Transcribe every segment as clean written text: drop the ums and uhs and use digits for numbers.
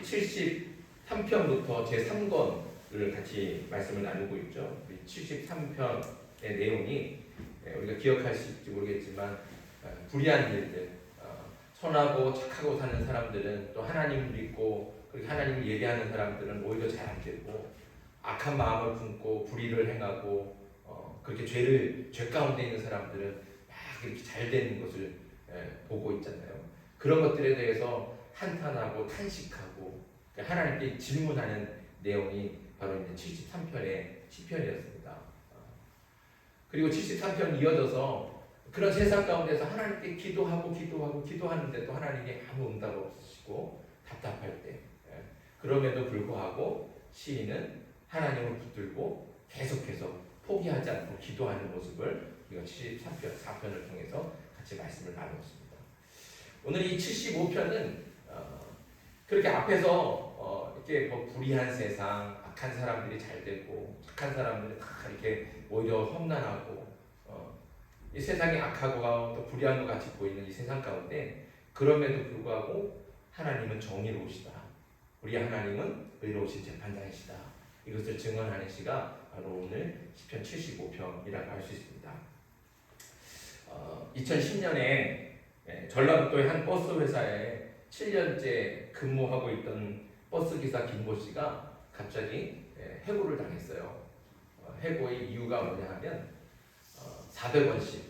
73편부터 제3권을 같이 말씀을 나누고 있죠. 73편의 내용이 우리가 기억하실지 모르겠지만 불의한 일들, 선하고 착하고 사는 사람들은 또 하나님을 믿고 그렇게 하나님을 예배하는 사람들은 오히려 잘 안 되고, 악한 마음을 품고 불의를 행하고 그렇게 죄 가운데 있는 사람들은 막 이렇게 잘 되는 것을 보고 있잖아요. 그런 것들에 대해서 한탄하고 탄식하고 하나님께 질문하는 내용이 바로 이제 73편의 시편이었습니다. 그리고 73편 이어져서 그런 세상 가운데서 하나님께 기도하는데 또 하나님이 아무 응답 없으시고 답답할 때, 그럼에도 불구하고 시인은 하나님을 붙들고 계속해서 포기하지 않고 기도하는 모습을 우리가 73편, 4편을 통해서 같이 말씀을 나누었습니다. 오늘 이 75편은 그렇게 앞에서 이렇게 뭐 불의한 세상, 악한 사람들이 잘 되고 착한 사람들이 다 이렇게 오히려 험난하고 이 세상이 악하고 또 불의한 것 같이 보이는 이 세상 가운데, 그럼에도 불구하고 하나님은 정의로우시다, 우리 하나님은 의로우신 재판장이시다, 이것을 증언하는 시가 바로 오늘 시편 75편이라고 할 수 있습니다. 2010년에 전라북도의 한 버스 회사에 7년째 근무하고 있던 버스기사 김모 씨가 갑자기 해고를 당했어요. 해고의 이유가 뭐냐 하면 400원씩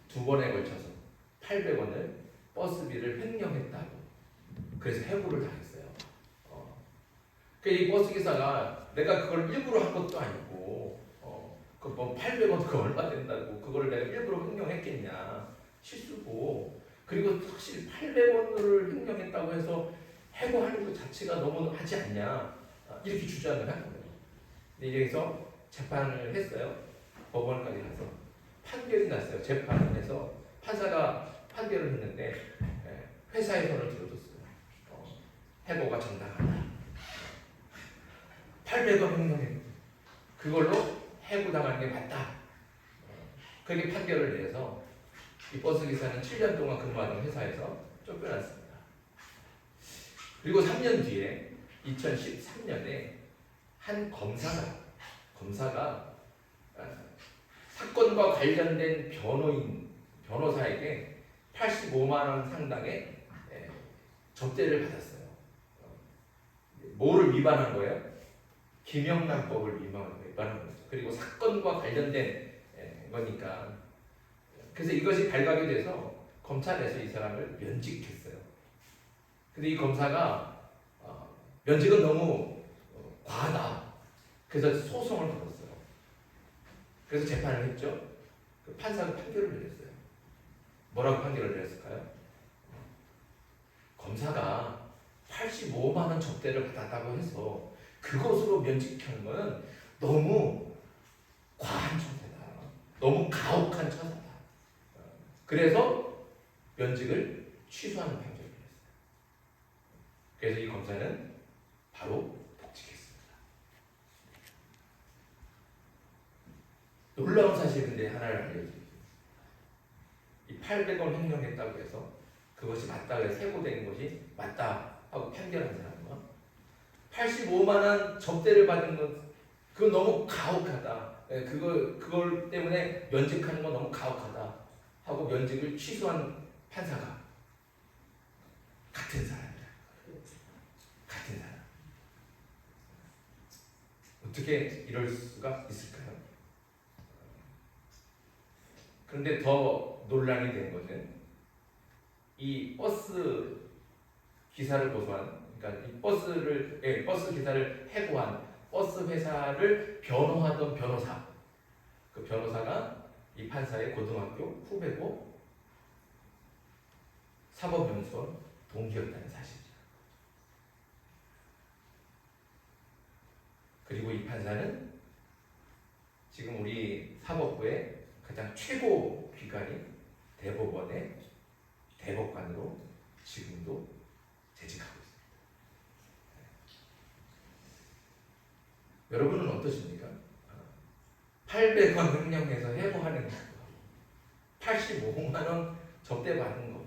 두 번에 걸쳐서 800원을 버스비를 횡령했다고, 그래서 해고를 당했어요. 이 버스기사가 내가 그걸 일부러 한 것도 아니고 그 뭐 800원 그거 얼마 된다고 그거를 내가 일부러 횡령했겠냐, 실수고, 그리고 확실히 800원을 횡령했다고 해서 해고하는 것 자체가 너무 하지 않냐, 이렇게 주장을 하는 거예요. 여기서 재판을 했어요. 법원까지 가서 판결이 났어요. 재판을 해서 판사가 판결을 했는데 회사의 손을 들어줬어요. 해고가 정당하다. 800원 횡령했는데 그걸로 해고당하는 게 맞다. 그렇게 판결을 내서 이 버스기사는 7년 동안 근무하던 회사에서 쫓겨났습니다. 그리고 3년 뒤에 2013년에 한 검사가 사건과 관련된 변호사에게 85만 원 상당의 접대를 받았어요. 뭐를 위반한 거예요? 김영란법을 위반한 거죠. 그리고 사건과 관련된 거니까. 그래서 이것이 발각이 돼서 검찰에서 이 사람을 면직했어요. 근데 이 검사가 면직은 너무 과하다, 그래서 소송을 걸었어요. 그래서 재판을 했죠. 그 판사가 판결을 내렸어요. 뭐라고 판결을 내렸을까요? 검사가 85만 원 접대를 받았다고 해서 그것으로 면직하는 것은 너무 과한 처사다, 너무 가혹한 처사다. 그래서 면직을 취소하는 판결을 했어요. 그래서 이 검사는 바로 복직했습니다. 놀라운 사실인데 하나를 알려드릴게요. 이 800원 횡령했다고 해서 그것이 맞다고 해서 해고된 것이 맞다 하고 판결한 사람과 85만 원 접대를 받은 것, 그건 너무 가혹하다, 그걸 때문에 면직하는 건 너무 가혹하다 하고 면직을 취소한 판사가 같은 사람이야. 같은 사람. 어떻게 이럴 수가 있을까요? 그런데 더 논란이 된 것은 이 버스 기사를 고소한, 그러니까 이 버스 기사를 해고한 버스 회사를 변호하던 변호사, 그 변호사가 이 판사의 고등학교 후배고 사법연수원 동기였다는 사실이죠. 그리고 이 판사는 지금 우리 사법부의 가장 최고 기관인 대법원의 대법관으로 지금도 재직하고 있습니다. 여러분은 어떠십니까? 800원 횡령해서 해고하는 거, 85만 원 접대받은 거,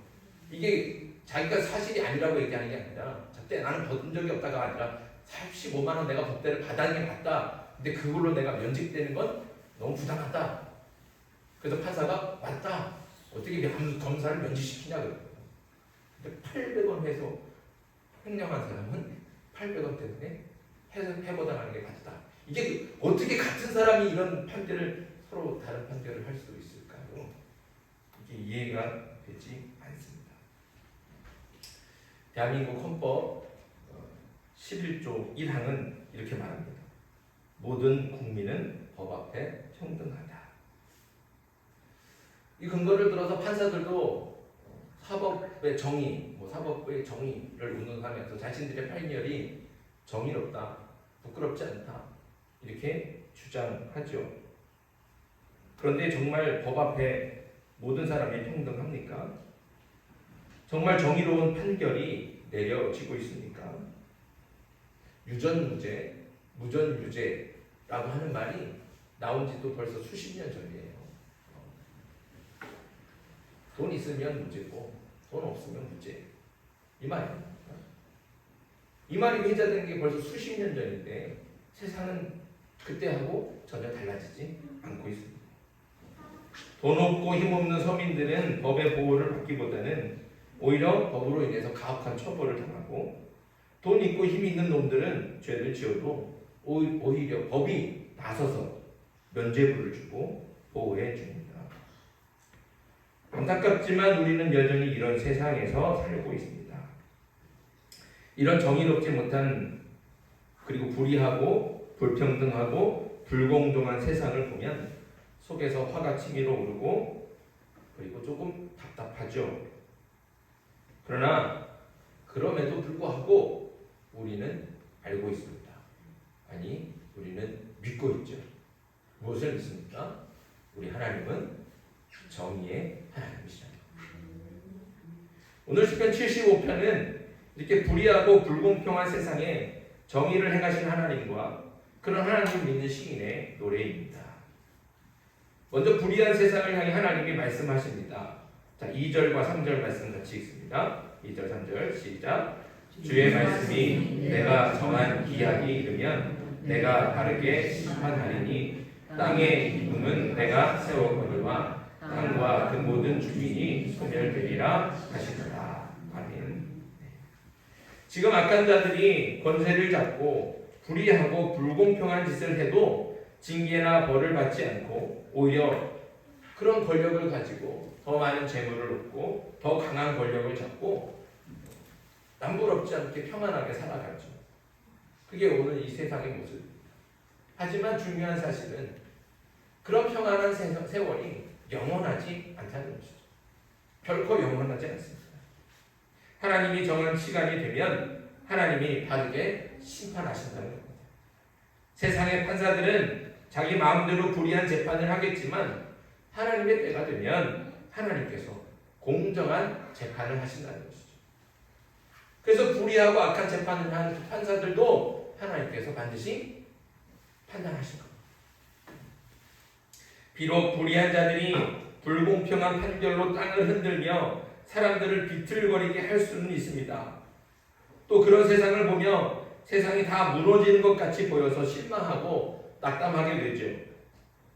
이게 자기가 사실이 아니라고 얘기하는 게 아니라 절대 나는 벌은 적이 없다가 아니라 45만 원 내가 법대를 받아는 게 맞다. 근데 그걸로 내가 면직되는 건 너무 부당하다. 그래서 판사가 맞다. 어떻게 검사를 면직시키냐 그래요. 근데 800원 해서 횡령한 사람은 800원 때문에 해고당하는 게 맞다. 이게 어떻게 같은 사람이 이런 판결을 서로 다른 판결을 할 수 있을까요? 이게 이해가 되지 않습니다. 대한민국 헌법 11조 1항은 이렇게 말합니다. 모든 국민은 법 앞에 평등하다. 이 근거를 들어서 판사들도 사법의 정의, 사법부의 정의를 운운하면서 자신들의 판결이 정의롭다, 부끄럽지 않다 이렇게 주장하죠. 그런데 정말 법 앞에 모든 사람이 평등합니까? 정말 정의로운 판결이 내려지고 있습니까? 유전무죄, 무전유죄라고 하는 말이 나온 지도 벌써 수십 년 전이에요. 돈 있으면 무죄고 돈 없으면 무죄. 이 말이에요. 이 말이 회자된 게 벌써 수십 년 전인데 세상은 그때하고 전혀 달라지지 않고 있습니다. 돈 없고 힘없는 서민들은 법의 보호를 받기보다는 오히려 법으로 인해서 가혹한 처벌을 당하고 돈 있고 힘 있는 놈들은 죄를 지어도 오히려 법이 나서서 면죄부를 주고 보호해 줍니다. 안타깝지만 우리는 여전히 이런 세상에서 살고 있습니다. 이런 정의롭지 못한 그리고 불의하고 불평등하고 불공정한 세상을 보면 속에서 화가 치밀어 오르고 그리고 조금 답답하죠. 그러나 그럼에도 불구하고 우리는 알고 있습니다. 아니, 우리는 믿고 있죠. 무엇을 믿습니까? 우리 하나님은 정의의 하나님이시다. 오늘 시편 75편은 이렇게 불의하고 불공평한 세상에 정의를 행하신 하나님과 그런 하나님을 믿는 시인의 노래입니다. 먼저 불의한 세상을 향해 하나님이 말씀하십니다. 자, 2절과 3절 말씀 같이 읽습니다. 2절 3절 시작. 주의 말씀이 내가 정한 기약이 이르면 내가 바르게 심판하리니 땅의 기쁨은 내가 세웠거니와 땅과 그 모든 주민이 소멸되리라 하시더라. 아멘. 지금 악한 자들이 권세를 잡고 불의하고 불공평한 짓을 해도 징계나 벌을 받지 않고 오히려 그런 권력을 가지고 더 많은 재물을 얻고 더 강한 권력을 잡고 남부럽지 않게 평안하게 살아가죠. 그게 오늘 이 세상의 모습. 하지만 중요한 사실은 그런 평안한 세월이 영원하지 않다는 것이죠. 결코 영원하지 않습니다. 하나님이 정한 시간이 되면 하나님이 바르게 심판하신다는 겁니다. 세상의 판사들은 자기 마음대로 불의한 재판을 하겠지만 하나님의 때가 되면 하나님께서 공정한 재판을 하신다는 것이죠. 그래서 불의하고 악한 재판을 한 그 판사들도 하나님께서 반드시 판단하실 겁니다. 비록 불의한 자들이 불공평한 판결로 땅을 흔들며 사람들을 비틀거리게 할 수는 있습니다. 또 그런 세상을 보며 세상이 다 무너지는 것 같이 보여서 실망하고 낙담하게 되죠.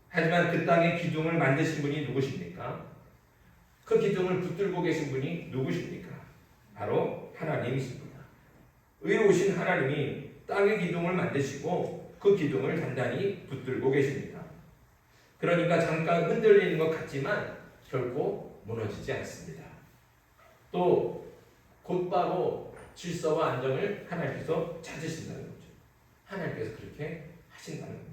하지만 그 땅의 기둥을 만드신 분이 누구십니까? 그 기둥을 붙들고 계신 분이 누구십니까? 바로 하나님이십니다. 의로우신 하나님이 땅의 기둥을 만드시고 그 기둥을 단단히 붙들고 계십니다. 그러니까 잠깐 흔들리는 것 같지만 결코 무너지지 않습니다. 또 곧바로 질서와 안정을 하나님께서 찾으신다는 거죠. 하나님께서 그렇게 하신다는 겁니다.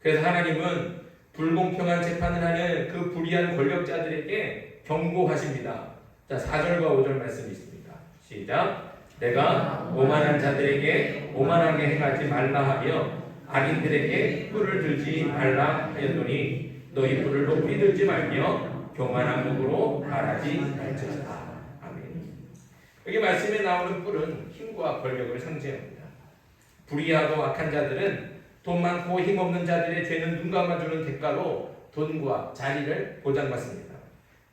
그래서 하나님은 불공평한 재판을 하는 그 불의한 권력자들에게 경고하십니다. 자, 4절과 5절 말씀이 있습니다. 시작. 내가 오만한 자들에게 오만하게 행하지 말라 하며 악인들에게 뿔을 들지 말라 하였더니 너희 뿔을 높이 들지 말며 교만한 목으로 말하지 말지어다. 아멘. 여기 말씀에 나오는 뿔은 힘과 권력을 상징합니다. 불의하고 악한 자들은 돈 많고 힘없는 자들의 죄는 눈 감아주는 대가로 돈과 자리를 보장받습니다.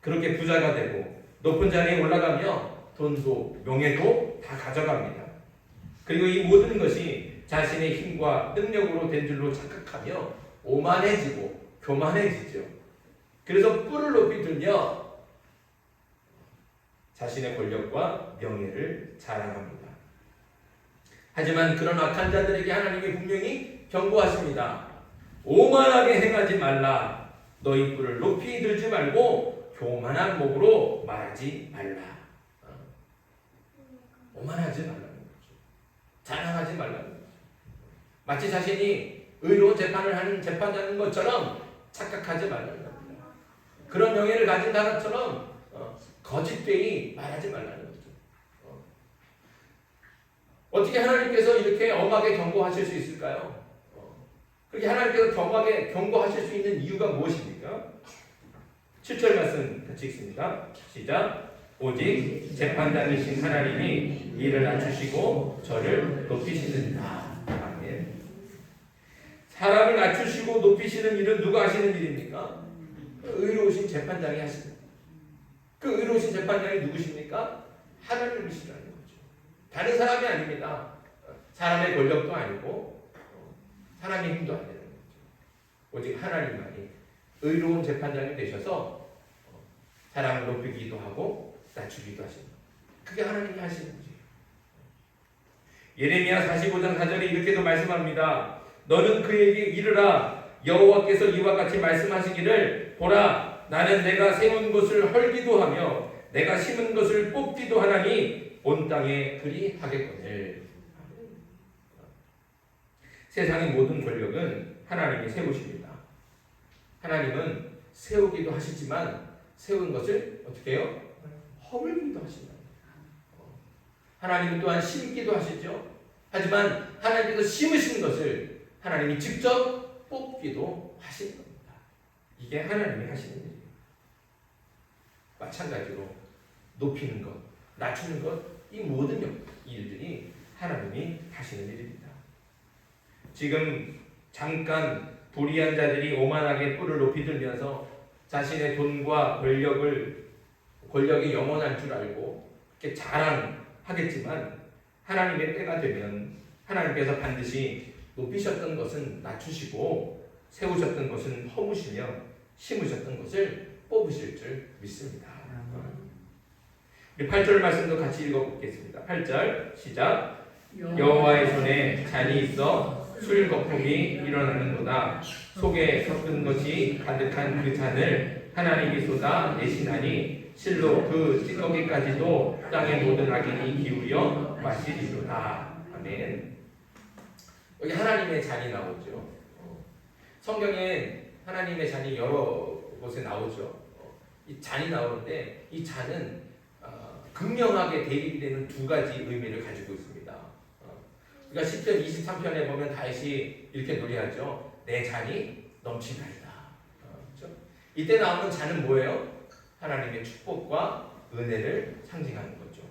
그렇게 부자가 되고 높은 자리에 올라가며 돈도 명예도 다 가져갑니다. 그리고 이 모든 것이 자신의 힘과 능력으로 된 줄로 착각하며 오만해지고 교만해지죠. 그래서 뿔을 높이 들며 자신의 권력과 명예를 자랑합니다. 하지만 그런 악한 자들에게 하나님이 분명히 경고하십니다. 오만하게 행하지 말라. 너희 뿔을 높이 들지 말고 교만한 목으로 말하지 말라. 오만하지 말라는 거죠. 자랑하지 말라는 거죠. 마치 자신이 의로운 재판을 하는 재판자인 것처럼 착각하지 말라는 겁니다. 그런 명예를 가진 사람처럼 거짓되이 말하지 말라는 거죠. 어떻게 하나님께서 이렇게 엄하게 경고하실 수 있을까요? 그렇게 하나님께서 엄하게 경고하실 수 있는 이유가 무엇입니까? 7절 말씀 같이 읽습니다. 시작. 오직 재판장이신 하나님이 이를 낮추시고 저를 높이시느니라. 아멘. 사람을 낮추시고 높이시는 일은 누가 하시는 일입니까? 의로우신 재판장이 하십니다. 그 의로우신 재판장이 누구십니까? 하나님이시라는 거죠. 다른 사람이 아닙니다. 사람의 권력도 아니고 사람의 힘도 아니라는 거죠. 오직 하나님만이 의로운 재판장이 되셔서 사람을 높이기도 하고 낮추기도 하십니다. 그게 하나님이 하시는 거죠. 예레미야 45장 4절에 이렇게도 말씀합니다. 너는 그에게 이르라. 여호와께서 이와 같이 말씀하시기를 보라 나는 내가 세운 것을 헐기도 하며 내가 심은 것을 뽑기도 하나니 온 땅에 그리 하겠거늘. 세상의 모든 권력은 하나님이 세우십니다. 하나님은 세우기도 하시지만 세운 것을 어떻게 해요? 허물기도 하신다. 하나님은 또한 심기도 하시죠. 하지만 하나님께서 심으신 것을 하나님이 직접 뽑기도 하시는 겁니다. 이게 하나님이 하시는 일이에요. 마찬가지로 높이는 것, 낮추는 것, 이 모든 일들이 하나님이 하시는 일입니다. 지금 잠깐 불의한 자들이 오만하게 뿔을 높이 들면서 자신의 돈과 권력이 영원한 줄 알고 이렇게 자랑하겠지만 하나님의 때가 되면 하나님께서 반드시 높이셨던 것은 낮추시고 세우셨던 것은 허무시며 심으셨던 것을 뽑으실 줄 믿습니다. 우리 8절 말씀도 같이 읽어보겠습니다. 8절 시작. 여호와의 손에 잔이 있어 술 거품이 일어나는도다. 속에 섞은 것이 가득한 그 잔을 하나님이 쏟아 내시나니 실로 그 찌꺼기까지도 땅의 모든 악인이 기울여 마시리로다. 아멘. 여기 하나님의 잔이 나오죠. 성경에 하나님의 잔이 여러 곳에 나오죠. 이 잔이 나오는데 이 잔은 극명하게 대립되는 두 가지 의미를 가지고 있습니다. 우리가 10편 23편에 보면 다윗이 이렇게 노래하죠. 내 잔이 넘치나이다. 그렇죠? 이때 나오는 잔은 뭐예요? 하나님의 축복과 은혜를 상징하는 거죠.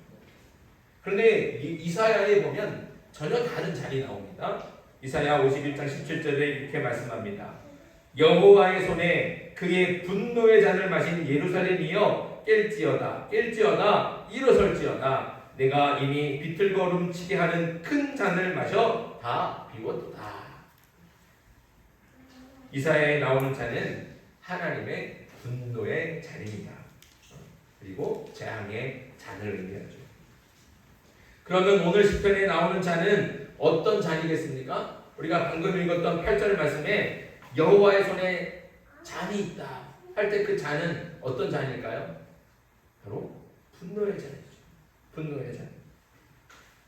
그런데 이사야에 보면 전혀 다른 잔이 나옵니다. 이사야 51장 17절에 이렇게 말씀합니다. 여호와의 손에 그의 분노의 잔을 마신 예루살렘이여 깰지어다 깰지어다 일어설지어다 내가 이미 비틀거름치게 하는 큰 잔을 마셔 다 비웠도다. 이사야에 나오는 잔은 하나님의 분노의 잔입니다. 그리고 재앙의 잔을 의미하죠. 그러면 오늘 시편에 나오는 잔은 어떤 잔이겠습니까? 우리가 방금 읽었던 8절 말씀에 여호와의 손에 잔이 있다 할 때 그 잔은 어떤 잔일까요? 바로 분노의 잔이죠. 분노의 잔.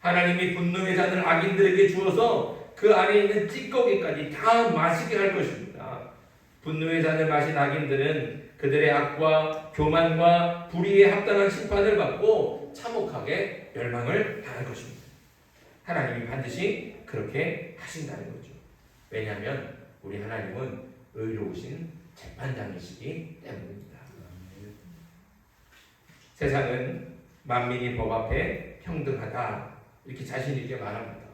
하나님이 분노의 잔을 악인들에게 주어서 그 안에 있는 찌꺼기까지 다 마시게 할 것입니다. 분노의 잔을 마신 악인들은 그들의 악과 교만과 불의에 합당한 심판을 받고 참혹하게 멸망을 당할 것입니다. 하나님이 반드시 그렇게 하신다는 거죠. 왜냐하면 우리 하나님은 의로우신 재판장이시기 때문입니다. 세상은 만민이 법 앞에 평등하다 이렇게 자신 있게 말합니다.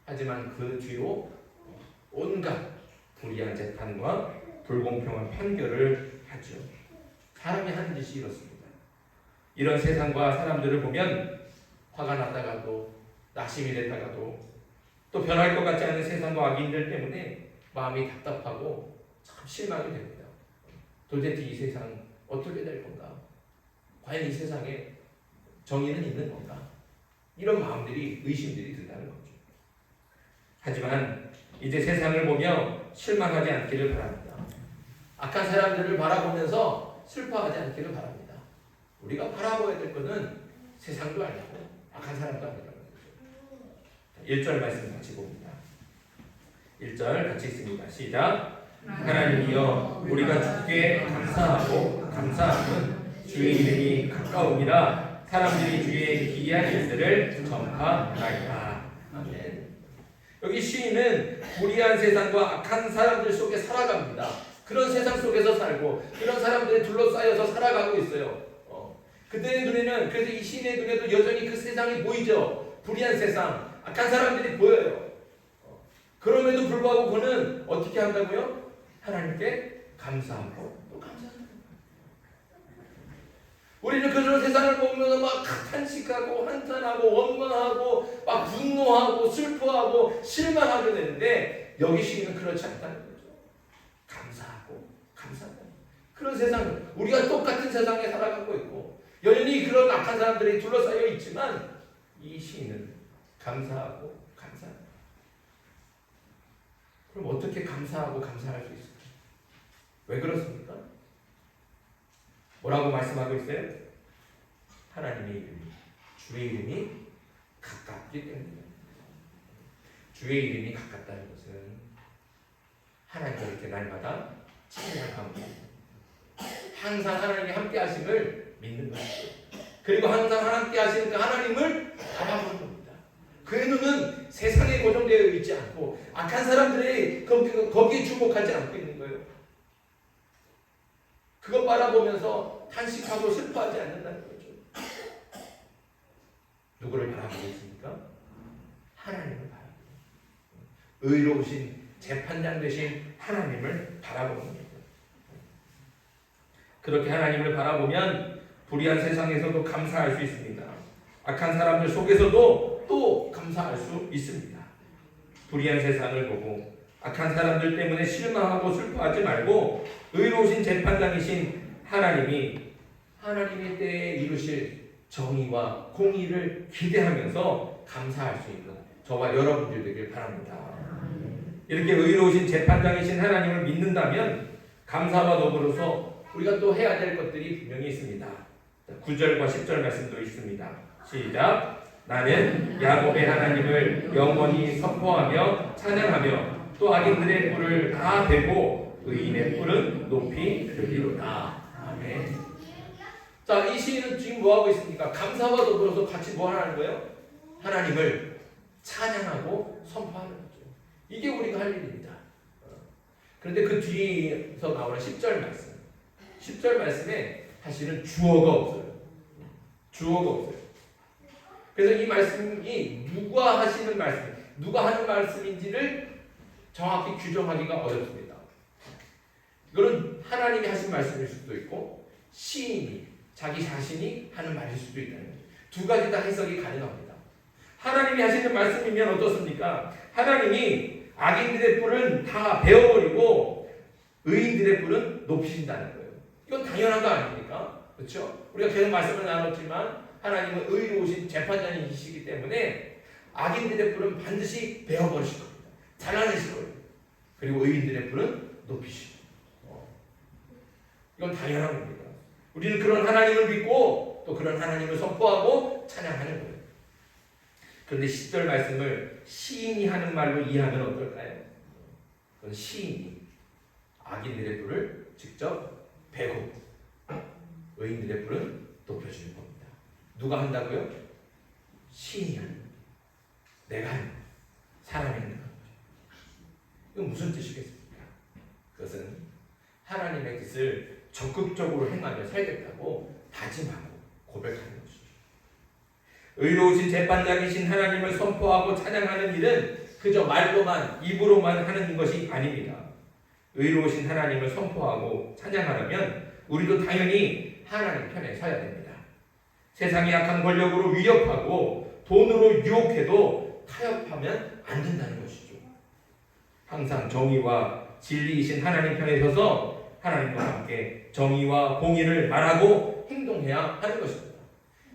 하지만 그 뒤로 온갖 불의한 재판과 불공평한 판결을 하죠. 사람이 하는 짓이 이렇습니다. 이런 세상과 사람들을 보면 화가 났다가도 낙심이 됐다가도 또 변할 것 같지 않은 세상과 악인들 때문에 마음이 답답하고 참 실망이 됩니다. 도대체 이 세상 어떻게 될 건가? 과연 이 세상에 정의는 있는 건가? 이런 마음들이, 의심들이 든다는 거죠. 하지만 이제 세상을 보며 실망하지 않기를 바랍니다. 악한 사람들을 바라보면서 슬퍼하지 않기를 바랍니다. 우리가 바라봐야 될 것은 세상도 아니고 악한 사람도 아니라는 거죠. 1절 말씀 같이 봅니다. 1절 같이 읽습니다. 시작. 하나님이여 우리가 주께 감사하고 감사함은 주의 이름이 가까움이라 사람들이 주의 기이한 일들을 전파하나이다. 아멘. 여기 시인은 불의한 세상과 악한 사람들 속에 살아갑니다. 그런 세상 속에서 살고 그런 사람들에 둘러싸여서 살아가고 있어요. 그들의 눈에는, 그래서 이 시인의 눈에도 여전히 그 세상이 보이죠. 불의한 세상, 악한 사람들이 보여요. 그럼에도 불구하고 그는 어떻게 한다고요? 하나님께 감사하고 또 감사합니다. 우리는 그런 세상을 보면서 막 탄식하고 한탄하고 원망하고 막 분노하고 슬퍼하고 실망하게 되는데 여기 시인은 그렇지 않다는 거죠. 감사하고 감사합니다. 그런 세상, 우리가 똑같은 세상에 살아가고 있고 여전히 그런 악한 사람들이 둘러싸여 있지만 이 시인은 감사하고 감사합니다. 그럼 어떻게 감사하고 감사할 수 있을까요? 왜 그렇습니까? 뭐라고 말씀하고 있어요? 하나님의 이름이, 주의 이름이 가깝기 때문입니다. 주의 이름이 가깝다는 것은 하나님과 이렇게 날마다 찬양합니다. 항상 하나님이 함께 하심을 믿는 것이죠. 그리고 항상 함께 하시는 그 하나님을 바라보는 겁니다. 그의 눈은 세상에 고정되어 있지 않고 악한 사람들이 거기에 주목하지 않고 있는 거예요. 그것 바라보면서 탄식하고 슬퍼하지 않는다는 거죠. 누구를 바라보고 있습니까? 하나님을 바라보고 의로우신 재판장 되신 하나님을 바라보는 겁니다. 그렇게 하나님을 바라보면 불의한 세상에서도 감사할 수 있습니다. 악한 사람들 속에서도 또 감사할 수 있습니다. 불의한 세상을 보고 악한 사람들 때문에 실망하고 슬퍼하지 말고 의로우신 재판장이신 하나님이 하나님의 때에 이루실 정의와 공의를 기대하면서 감사할 수 있는 저와 여러분들 되길 바랍니다. 이렇게 의로우신 재판장이신 하나님을 믿는다면 감사와 더불어서 우리가 또 해야 될 것들이 분명히 있습니다. 9절과 10절 말씀도 있습니다. 시작. 나는 야곱의 하나님을 영원히 선포하며 찬양하며 또 악인들의 뿔을 다 베고 의인의 뿔은 높이 들리로다. 아멘. 자, 이 시인은 지금 뭐 하고 있습니까? 감사와 더불어서 같이 뭐 하는 거예요? 하나님을 찬양하고 선포하는 거죠. 이게 우리가 할 일입니다. 그런데 그 뒤에서 나오는 10절 말씀. 10절 말씀에 사실은 주어가 없어요. 주어가 없어요. 그래서 이 말씀이 누가 하시는 말씀, 누가 하는 말씀인지를 정확히 규정하기가 어렵습니다. 이거는 하나님이 하신 말씀일 수도 있고 시인이 자기 자신이 하는 말일 수도 있다는 거죠. 두 가지 다 해석이 가능합니다. 하나님이 하시는 말씀이면 어떻습니까? 하나님이 악인들의 뿔은 다 베어버리고 의인들의 뿔은 높이신다는 거예요. 이건 당연한 거 아닙니까? 그렇죠? 우리가 계속 말씀을 나눴지만 하나님은 의로우신 재판장이시기 때문에 악인들의 뿔은 반드시 베어버리실 겁니다. 잘라내실 거예요. 그리고 의인들의 뿔은 높이시고. 이건 당연한 겁니다. 우리는 그런 하나님을 믿고 또 그런 하나님을 선포하고 찬양하는 거예요. 그런데 10절 말씀을 시인이 하는 말로 이해하면 어떨까요? 그건 시인이 악인들의 뿔을 직접 베고 의인들의 뿔은 높여주는 겁니다. 누가 한다고요? 시인이 하는 겁니다. 내가 하는 겁니다. 사람이 하는 겁니다. 이건 무슨 뜻이겠습니까? 그것은 하나님의 뜻을 적극적으로 행하며 살겠다고 다짐하고 고백하는 것이죠. 의로우신 재판장이신 하나님을 선포하고 찬양하는 일은 그저 말로만 입으로만 하는 것이 아닙니다. 의로우신 하나님을 선포하고 찬양하려면 우리도 당연히 하나님 편에 서야 됩니다. 세상의 약한 권력으로 위협하고 돈으로 유혹해도 타협하면 안 된다는 것이죠. 항상 정의와 진리이신 하나님 편에 서서 하나님과 함께 정의와 공의를 말하고 행동해야 하는 것입니다.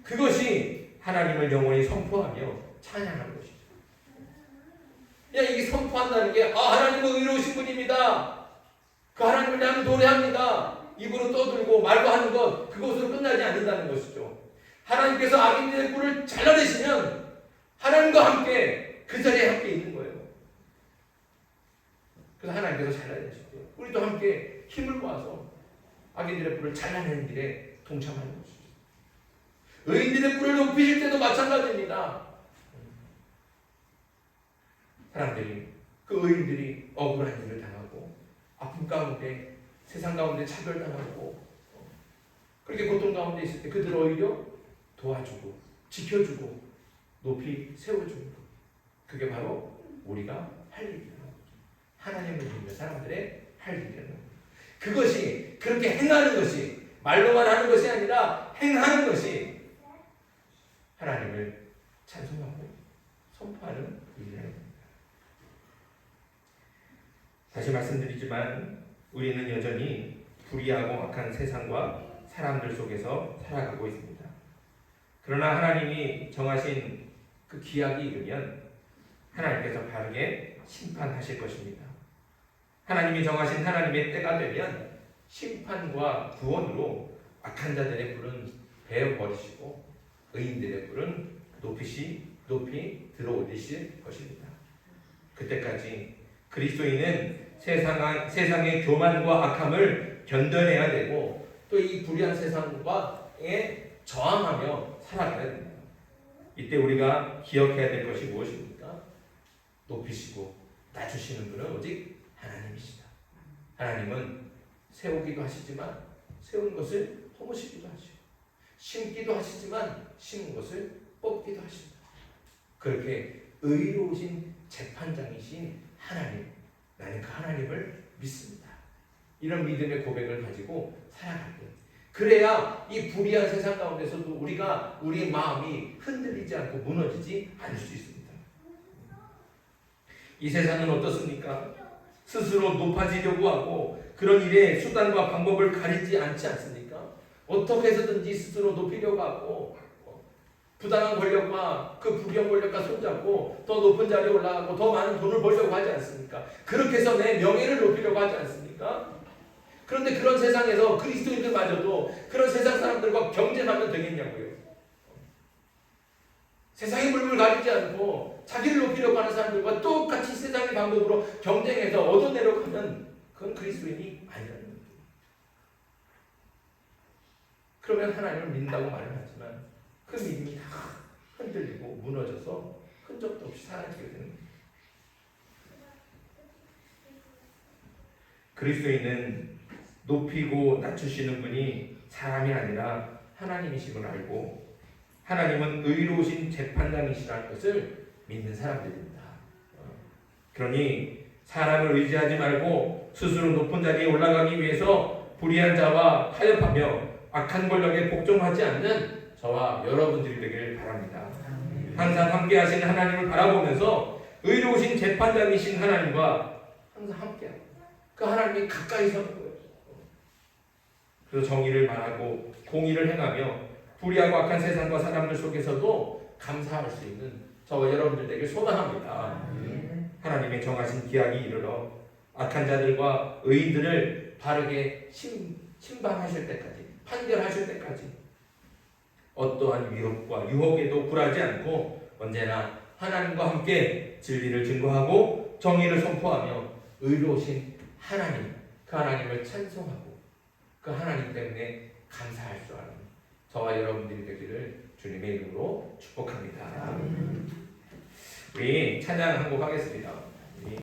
그것이 하나님을 영원히 선포하며 찬양하는 것이죠. 그냥 이게 선포한다는 게 하나님은 의로우신 분입니다. 그 하나님을 나는 노래합니다. 입으로 떠들고 말고 하는 것, 그것으로 끝나지 않는다는 것이죠. 하나님께서 악인들의 뿔을 잘라내시면 하나님과 함께 그 자리에 함께 있는 거예요. 그래서 하나님께서 잘라내시고요. 우리도 함께 힘을 모아서 악인들의 뿔을 잘라내는 길에 동참하는 것이죠. 의인들의 뿔을 높이실 때도 마찬가지입니다. 사람들이, 그 의인들이 억울한 일을 당하고 아픔 가운데, 세상 가운데 차별당하고 그렇게 고통 가운데 있을 때 그들을 오히려 도와주고 지켜주고 높이 세워주는 것, 그게 바로 우리가 할 일이라는 거죠. 하나님을 믿는 사람들의 할 일이라는 거죠. 그것이, 그렇게 행하는 것이, 말로만 하는 것이 아니라 행하는 것이 하나님을 찬송하고 선포하는 일이라는 겁니다. 다시 말씀드리지만 우리는 여전히 불의하고 악한 세상과 사람들 속에서 살아가고 있습니다. 그러나 하나님이 정하신 그 기약이 이르면 하나님께서 바르게 심판하실 것입니다. 하나님이 정하신 하나님의 때가 되면 심판과 구원으로 악한 자들의 뿔은 베어버리시고 의인들의 뿔은 높이 들어올리실 것입니다. 그때까지 그리스도인은 세상의 교만과 악함을 견뎌내야 되고 또 이 불의한 세상과에 저항하며 살아가야 됩니다. 이때 우리가 기억해야 될 것이 무엇입니까? 높이시고 낮추시는 분은 오직 하나님이시다. 하나님은 세우기도 하시지만 세운 것을 허무시기도 하시고 심기도 하시지만 심은 것을 뽑기도 하십니다. 그렇게 의로우신 재판장이신 하나님, 나는 그 하나님을 믿습니다. 이런 믿음의 고백을 가지고 살아갈 때, 그래야 이 불의한 세상 가운데서도 우리의 마음이 흔들리지 않고 무너지지 않을 수 있습니다. 이 세상은 어떻습니까? 스스로 높아지려고 하고 그런 일에 수단과 방법을 가리지 않지 않습니까? 어떻게 해서든지 스스로 높이려고 하고 부당한 권력과 그 불의한 권력과 손잡고 더 높은 자리에 올라가고 더 많은 돈을 벌려고 하지 않습니까? 그렇게 해서 내 명예를 높이려고 하지 않습니까? 그런데 그런 세상에서 그리스도인들마저도 그런 세상 사람들과 경쟁하면 되겠냐고요. 세상의 물을 가리지 않고 자기를 높이려고 하는 사람들과 똑같이 세상의 방법으로 경쟁해서 얻어내려고 하면 그건 그리스도인이 아니라는 거예요. 그러면 하나님을 믿는다고 말을 하지만 그 믿음이 다 흔들리고 무너져서 흔적도 없이 사라지게 되는 거예요. 그리스도인은 높이고 낮추시는 분이 사람이 아니라 하나님이심을 알고 하나님은 의로우신 재판장이시라는 것을 믿는 사람들입니다. 그러니 사람을 의지하지 말고 스스로 높은 자리에 올라가기 위해서 불의한 자와 타협하며 악한 권력에 복종하지 않는 저와 여러분들이 되기를 바랍니다. 항상 함께 하신 하나님을 바라보면서 의로우신 재판장이신 하나님과 항상 함께하고 그 하나님이 가까이 서는 거예요. 그래서 정의를 말하고 공의를 행하며 불의하고 악한 세상과 사람들 속에서도 감사할 수 있는 저와 여러분들 되길 소망합니다. 하나님의 정하신 기약이 이르러 악한 자들과 의인들을 바르게 심판하실 때까지, 판결하실 때까지 어떠한 위협과 유혹에도 굴하지 않고 언제나 하나님과 함께 진리를 증거하고 정의를 선포하며 의로우신 하나님, 그 하나님을 찬송하고 그 하나님 때문에 감사할 줄 아는 저와 여러분들이 되기를 주님의 이름으로 축복합니다. 우리 찬양 한 곡 하겠습니다.